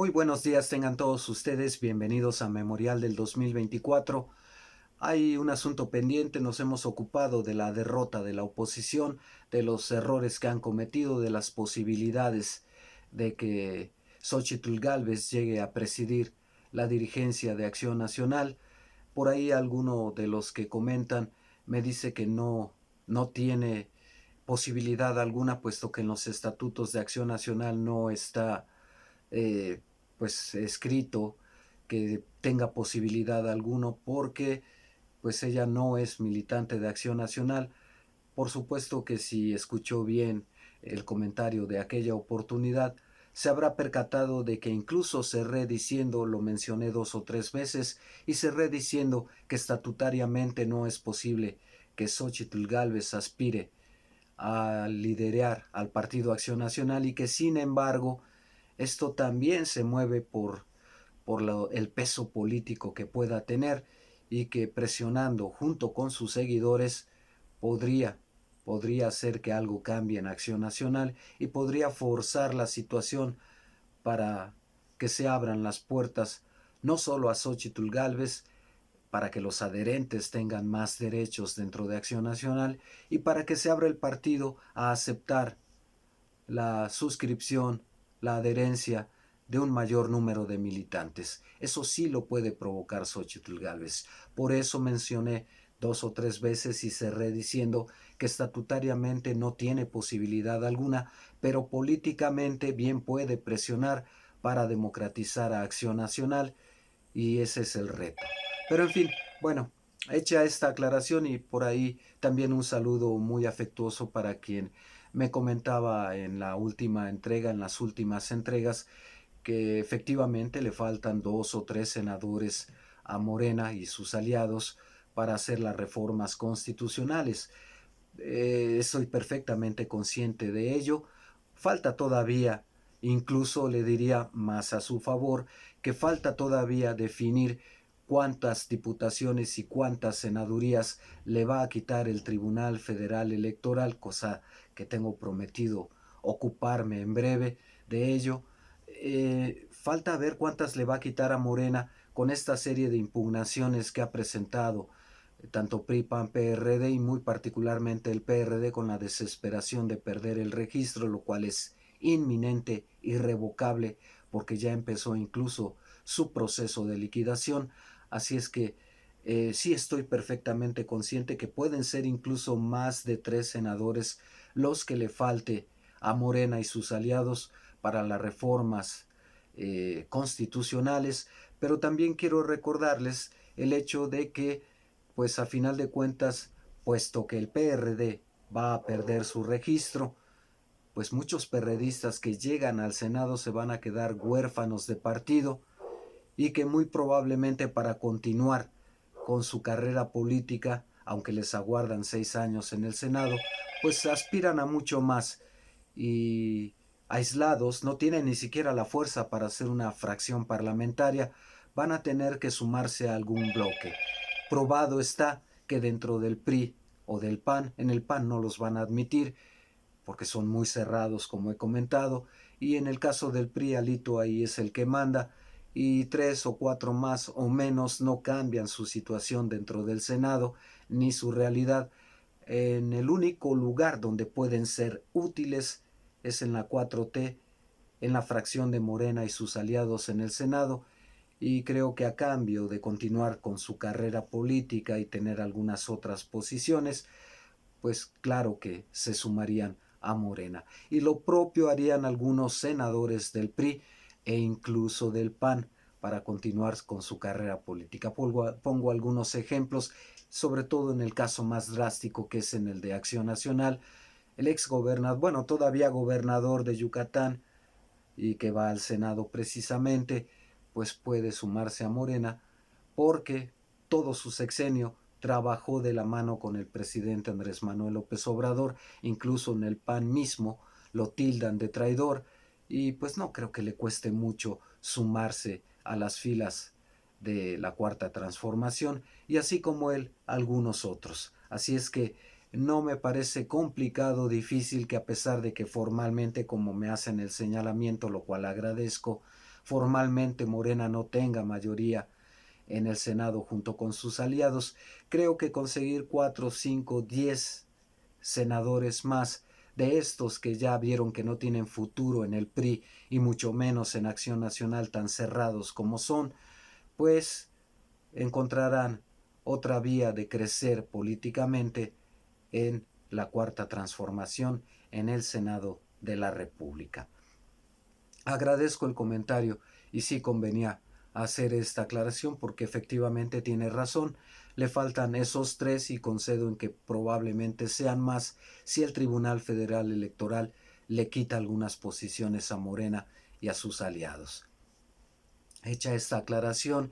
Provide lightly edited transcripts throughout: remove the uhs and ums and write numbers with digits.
Muy buenos días tengan todos ustedes, bienvenidos a Memorial del 2024. Hay un asunto pendiente, nos hemos ocupado de la derrota de la oposición, de los errores que han cometido, de las posibilidades de que Xóchitl Gálvez llegue a presidir la dirigencia de Acción Nacional. Por ahí alguno de los que comentan me dice que no tiene posibilidad alguna, puesto que en los estatutos de Acción Nacional no está eh, pues escrito que tenga posibilidad alguno, porque pues ella no es militante de Acción Nacional. Por supuesto que si escuchó bien el comentario de aquella oportunidad, se habrá percatado de que incluso cerré diciendo, lo mencioné 2 o 3 veces, y cerré diciendo que estatutariamente no es posible que Xóchitl Gálvez aspire a liderar al Partido Acción Nacional, y que sin embargo esto también se mueve por el peso político que pueda tener, y que presionando junto con sus seguidores podría, podría hacer que algo cambie en Acción Nacional, y podría forzar la situación para que se abran las puertas no solo a Xóchitl Gálvez, para que los adherentes tengan más derechos dentro de Acción Nacional, y para que se abra el partido a aceptar la suscripción, la adherencia de un mayor número de militantes. Eso sí lo puede provocar Xóchitl Gálvez. Por eso mencioné 2 o 3 veces y cerré diciendo que estatutariamente no tiene posibilidad alguna, pero políticamente bien puede presionar para democratizar a Acción Nacional, y ese es el reto. Pero en fin, bueno, hecha esta aclaración, y por ahí también un saludo muy afectuoso para quien me comentaba en la última entrega, en las últimas entregas, que efectivamente le faltan 2 o 3 senadores a Morena y sus aliados para hacer las reformas constitucionales. Estoy perfectamente consciente de ello. Falta todavía, incluso le diría más a su favor, que falta todavía definir cuántas diputaciones y cuántas senadurías le va a quitar el Tribunal Federal Electoral, cosa que tengo prometido ocuparme en breve de ello. Falta ver cuántas le va a quitar a Morena con esta serie de impugnaciones que ha presentado tanto PRI, PAN, PRD, y muy particularmente el PRD, con la desesperación de perder el registro, lo cual es inminente, irrevocable, porque ya empezó incluso su proceso de liquidación. Así es que sí estoy perfectamente consciente que pueden ser incluso más de 3 senadores los que le falte a Morena y sus aliados para las reformas constitucionales, pero también quiero recordarles el hecho de que, pues a final de cuentas, puesto que el PRD va a perder su registro, pues muchos perredistas que llegan al Senado se van a quedar huérfanos de partido, y que muy probablemente para continuar con su carrera política, aunque les aguardan 6 años en el Senado, pues aspiran a mucho más, y aislados, no tienen ni siquiera la fuerza para hacer una fracción parlamentaria, van a tener que sumarse a algún bloque. Probado está que dentro del PRI o del PAN, en el PAN no los van a admitir porque son muy cerrados, como he comentado, y en el caso del PRI, Alito ahí es el que manda, y 3 o 4 más o menos no cambian su situación dentro del Senado ni su realidad. En el único lugar donde pueden ser útiles es en la 4T, en la fracción de Morena y sus aliados en el Senado, y creo que a cambio de continuar con su carrera política y tener algunas otras posiciones, pues claro que se sumarían a Morena. Y lo propio harían algunos senadores del PRI e incluso del PAN para continuar con su carrera política. Pongo algunos ejemplos, sobre todo en el caso más drástico, que es en el de Acción Nacional. El ex gobernador, bueno, todavía gobernador de Yucatán, y que va al Senado precisamente, pues puede sumarse a Morena, porque todo su sexenio trabajó de la mano con el presidente Andrés Manuel López Obrador. Incluso en el PAN mismo lo tildan de traidor, y pues no creo que le cueste mucho sumarse a las filas de la Cuarta Transformación, y así como él, algunos otros. Así es que no me parece complicado, difícil, que a pesar de que formalmente, como me hacen el señalamiento, lo cual agradezco, formalmente Morena no tenga mayoría en el Senado junto con sus aliados, creo que conseguir 4, 5, 10 senadores más de estos que ya vieron que no tienen futuro en el PRI y mucho menos en Acción Nacional tan cerrados como son, pues encontrarán otra vía de crecer políticamente en la Cuarta Transformación en el Senado de la República. Agradezco el comentario y sí convenía hacer esta aclaración porque efectivamente tiene razón. Le faltan esos 3 y concedo en que probablemente sean más si el Tribunal Federal Electoral le quita algunas posiciones a Morena y a sus aliados. Hecha esta aclaración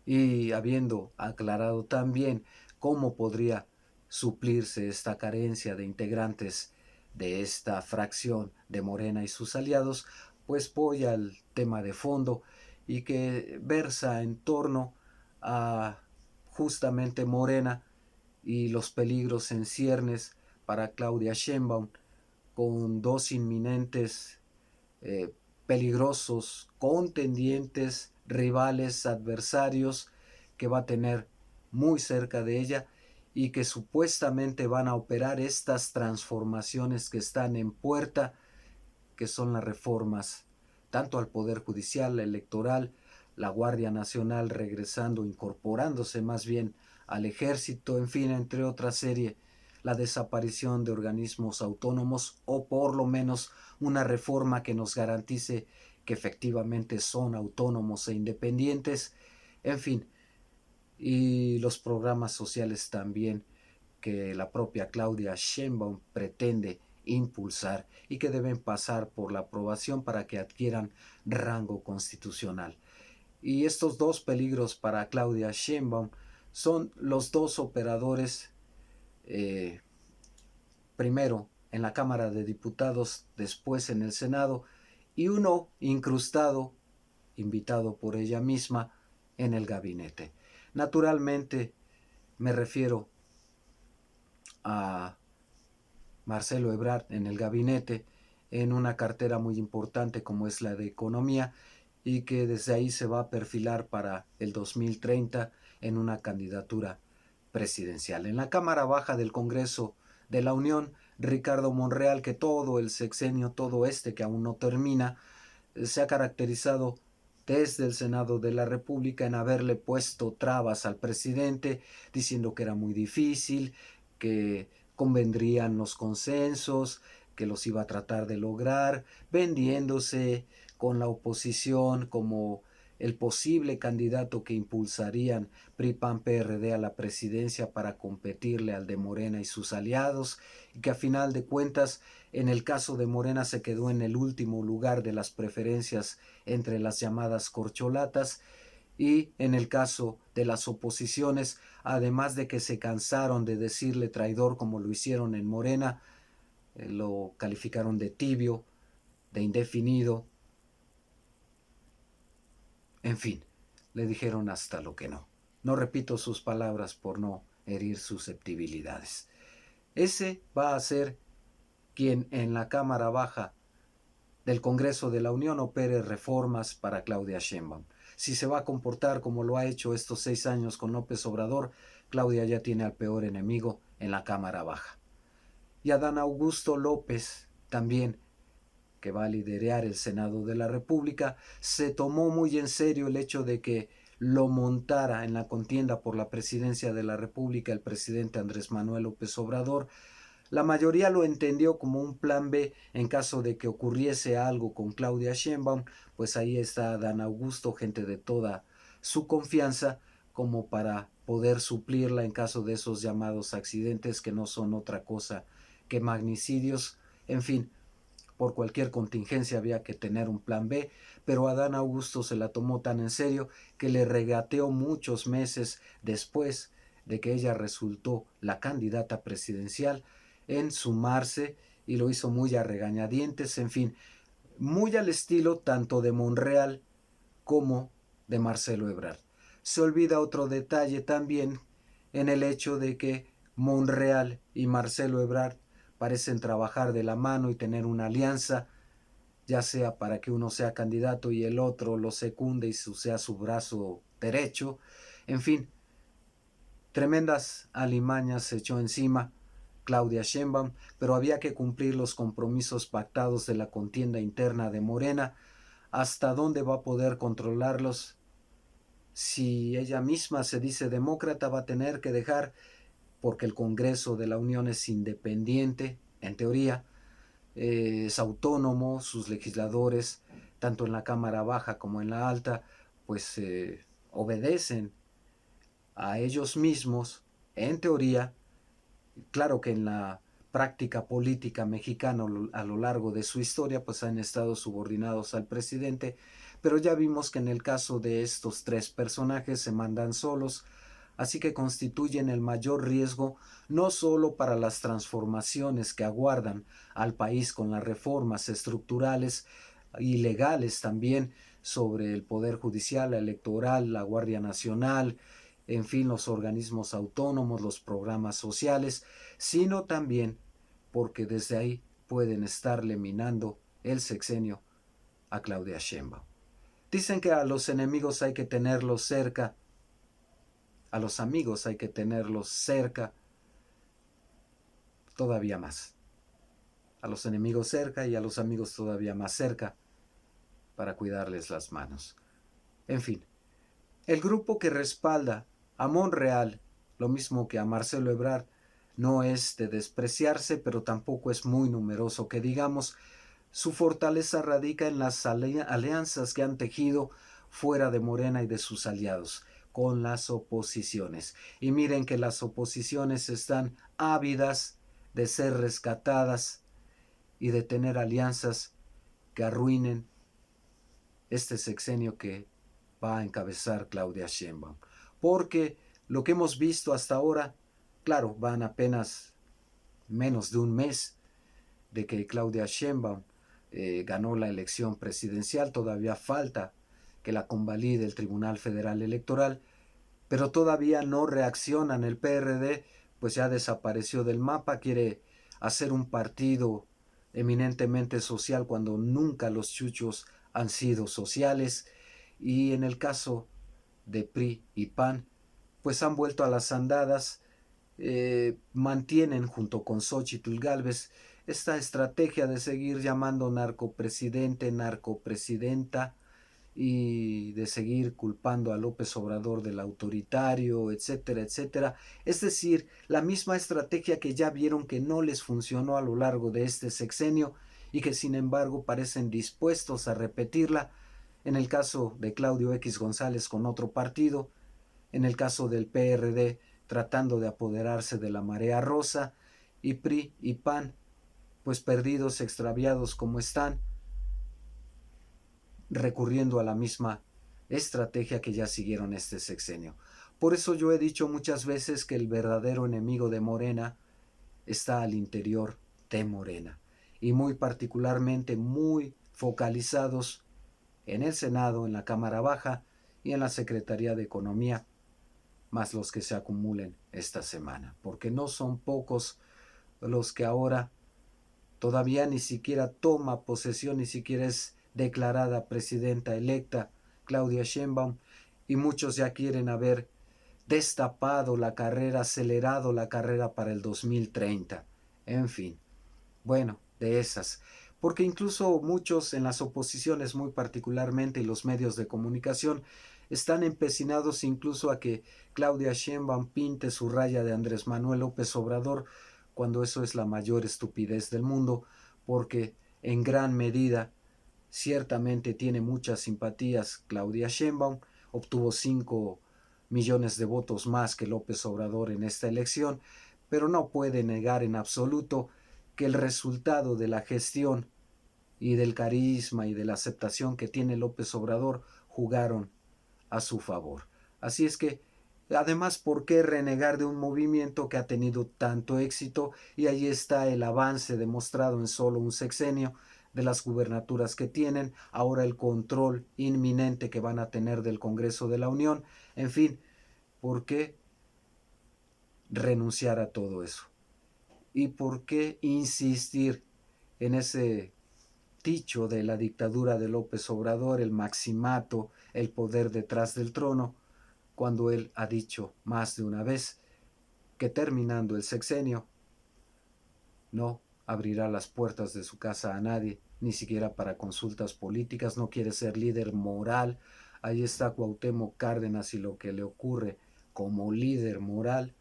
y habiendo aclarado también cómo podría suplirse esta carencia de integrantes de esta fracción de Morena y sus aliados, pues voy al tema de fondo y que versa en torno a justamente Morena y los peligros en ciernes para Claudia Sheinbaum, con 2 inminentes eh, peligrosos contendientes, rivales, adversarios que va a tener muy cerca de ella y que supuestamente van a operar estas transformaciones que están en puerta, que son las reformas tanto al Poder Judicial, electoral, la Guardia Nacional regresando, incorporándose más bien al ejército, en fin, entre otra serie, la desaparición de organismos autónomos o por lo menos una reforma que nos garantice que efectivamente son autónomos e independientes, en fin, y los programas sociales también que la propia Claudia Sheinbaum pretende impulsar y que deben pasar por la aprobación para que adquieran rango constitucional. Y estos 2 peligros para Claudia Sheinbaum son los 2 operadores, primero en la Cámara de Diputados, después en el Senado, y uno incrustado, invitado por ella misma, en el gabinete. Naturalmente me refiero a Marcelo Ebrard en el gabinete, en una cartera muy importante como es la de Economía, y que desde ahí se va a perfilar para el 2030 en una candidatura presidencial. En la Cámara Baja del Congreso de la Unión, Ricardo Monreal, que todo el sexenio, todo este que aún no termina, se ha caracterizado desde el Senado de la República en haberle puesto trabas al presidente, diciendo que era muy difícil, que convendrían los consensos, que los iba a tratar de lograr, vendiéndose con la oposición como el posible candidato que impulsarían PRI, PAN, PRD a la presidencia para competirle al de Morena y sus aliados, y que a final de cuentas en el caso de Morena se quedó en el último lugar de las preferencias entre las llamadas corcholatas, y en el caso de las oposiciones, además de que se cansaron de decirle traidor como lo hicieron en Morena, lo calificaron de tibio, de indefinido, en fin, le dijeron hasta lo que no. No repito sus palabras por no herir susceptibilidades. Ese va a ser quien en la Cámara Baja del Congreso de la Unión opere reformas para Claudia Sheinbaum. Si se va a comportar como lo ha hecho estos 6 años con López Obrador, Claudia ya tiene al peor enemigo en la Cámara Baja. Y Adán Augusto López también, que va a liderar el Senado de la República, se tomó muy en serio el hecho de que lo montara en la contienda por la presidencia de la República el presidente Andrés Manuel López Obrador. La mayoría lo entendió como un plan B en caso de que ocurriese algo con Claudia Sheinbaum, pues ahí está Adán Augusto, gente de toda su confianza, como para poder suplirla en caso de esos llamados accidentes que no son otra cosa que magnicidios. En fin, por cualquier contingencia había que tener un plan B, pero Adán Augusto se la tomó tan en serio que le regateó muchos meses después de que ella resultó la candidata presidencial en sumarse, y lo hizo muy a regañadientes, en fin, muy al estilo tanto de Monreal como de Marcelo Ebrard. Se olvida otro detalle también en el hecho de que Monreal y Marcelo Ebrard parecen trabajar de la mano y tener una alianza ya sea para que uno sea candidato y el otro lo secunde y sea su brazo derecho. En fin, tremendas alimañas se echó encima Claudia Sheinbaum, pero había que cumplir los compromisos pactados de la contienda interna de Morena. ¿Hasta dónde va a poder controlarlos? Si ella misma se dice demócrata, va a tener que dejar, porque el Congreso de la Unión es independiente, en teoría, es autónomo, sus legisladores, tanto en la Cámara Baja como en la Alta, pues obedecen a ellos mismos, en teoría. Claro que en la práctica política mexicana a lo largo de su historia pues han estado subordinados al presidente, pero ya vimos que en el caso de estos tres personajes se mandan solos, así que constituyen el mayor riesgo no solo para las transformaciones que aguardan al país con las reformas estructurales y legales también sobre el Poder Judicial, la Electoral, la Guardia Nacional, en fin, los organismos autónomos, los programas sociales, sino también porque desde ahí pueden estarle minando el sexenio a Claudia Sheinbaum. Dicen que a los enemigos hay que tenerlos cerca, a los amigos hay que tenerlos cerca, todavía más. A los enemigos cerca y a los amigos todavía más cerca para cuidarles las manos. En fin, el grupo que respalda a Monreal, lo mismo que a Marcelo Ebrard, no es de despreciarse, pero tampoco es muy numeroso, que digamos. Su fortaleza radica en las alianzas que han tejido fuera de Morena y de sus aliados, con las oposiciones. Y miren que las oposiciones están ávidas de ser rescatadas y de tener alianzas que arruinen este sexenio que va a encabezar Claudia Sheinbaum. Porque lo que hemos visto hasta ahora, claro, van apenas menos de un mes de que Claudia Sheinbaum ganó la elección presidencial, todavía falta que la convalide el Tribunal Federal Electoral, pero todavía no reaccionan. El PRD pues ya desapareció del mapa, quiere hacer un partido eminentemente social cuando nunca los chuchos han sido sociales, y en el caso de PRI y PAN pues han vuelto a las andadas, mantienen junto con Xóchitl Gálvez esta estrategia de seguir llamando narcopresidente, narcopresidenta, y de seguir culpando a López Obrador del autoritario, etcétera, etcétera. Es decir, la misma estrategia que ya vieron que no les funcionó a lo largo de este sexenio y que sin embargo parecen dispuestos a repetirla, en el caso de Claudio X González con otro partido, en el caso del PRD tratando de apoderarse de la marea rosa, y PRI y PAN pues perdidos, extraviados como están, recurriendo a la misma estrategia que ya siguieron este sexenio. Por eso yo he dicho muchas veces que el verdadero enemigo de Morena está al interior de Morena, y muy particularmente muy focalizados en el Senado, en la Cámara Baja y en la Secretaría de Economía, más los que se acumulen esta semana, porque no son pocos los que ahora todavía ni siquiera toma posesión, ni siquiera es declarada presidenta electa Claudia Sheinbaum, y muchos ya quieren haber destapado la carrera, acelerado la carrera para el 2030. En fin, bueno, de esas. Porque incluso muchos en las oposiciones, muy particularmente, y los medios de comunicación, están empecinados incluso a que Claudia Sheinbaum pinte su raya de Andrés Manuel López Obrador, cuando eso es la mayor estupidez del mundo, porque en gran medida ciertamente tiene muchas simpatías Claudia Sheinbaum, obtuvo 5 millones de votos más que López Obrador en esta elección, pero no puede negar en absoluto que el resultado de la gestión y del carisma y de la aceptación que tiene López Obrador jugaron a su favor. Así es que, además, ¿por qué renegar de un movimiento que ha tenido tanto éxito? Y ahí está el avance demostrado en solo un sexenio de las gubernaturas que tienen, ahora el control inminente que van a tener del Congreso de la Unión. En fin, ¿por qué renunciar a todo eso? ¿Y por qué insistir en ese marticho de la dictadura de López Obrador, el maximato, el poder detrás del trono, cuando él ha dicho más de una vez que terminando el sexenio no abrirá las puertas de su casa a nadie, ni siquiera para consultas políticas, no quiere ser líder moral. Ahí está Cuauhtémoc Cárdenas y lo que le ocurre como líder moral,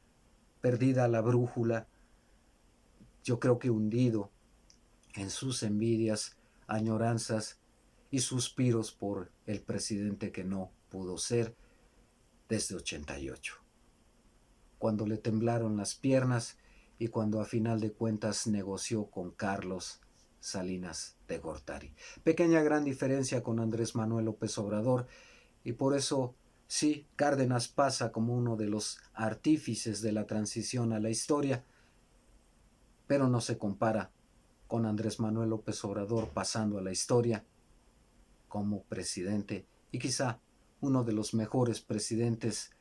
perdida la brújula, yo creo que hundido en sus envidias, añoranzas y suspiros por el presidente que no pudo ser desde 88, cuando le temblaron las piernas y cuando a final de cuentas negoció con Carlos Salinas de Gortari. Pequeña gran diferencia con Andrés Manuel López Obrador, y por eso sí, Cárdenas pasa como uno de los artífices de la transición a la historia, pero no se compara con Andrés Manuel López Obrador pasando a la historia como presidente y quizá uno de los mejores presidentes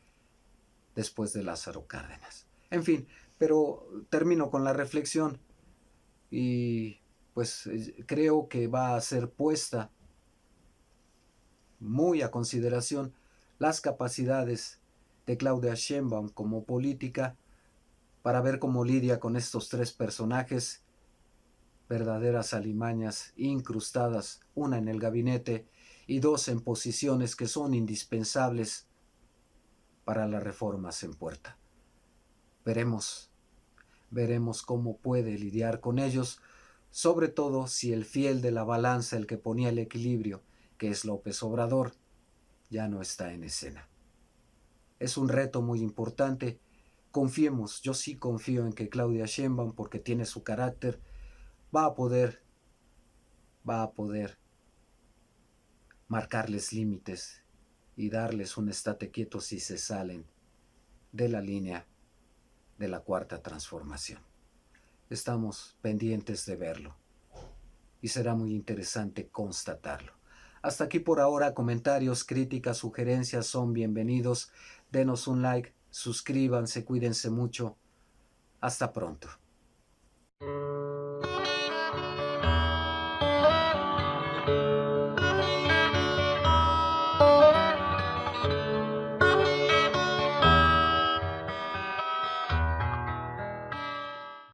después de Lázaro Cárdenas. En fin, pero termino con la reflexión y pues creo que va a ser puesta muy a consideración las capacidades de Claudia Sheinbaum como política para ver cómo lidia con estos tres personajes, verdaderas alimañas incrustadas, una en el gabinete y dos en posiciones que son indispensables para las reformas en puerta. Veremos cómo puede lidiar con ellos, sobre todo si el fiel de la balanza, el que ponía el equilibrio, que es López Obrador, ya no está en escena. Es un reto muy importante. Confiemos, yo sí confío en que Claudia Sheinbaum, porque tiene su carácter, va a poder marcarles límites y darles un estate quieto si se salen de la línea de la cuarta transformación. Estamos pendientes de verlo y será muy interesante constatarlo. Hasta aquí por ahora. Comentarios, críticas, sugerencias son bienvenidos. Denos un like, suscríbanse, cuídense mucho. Hasta pronto.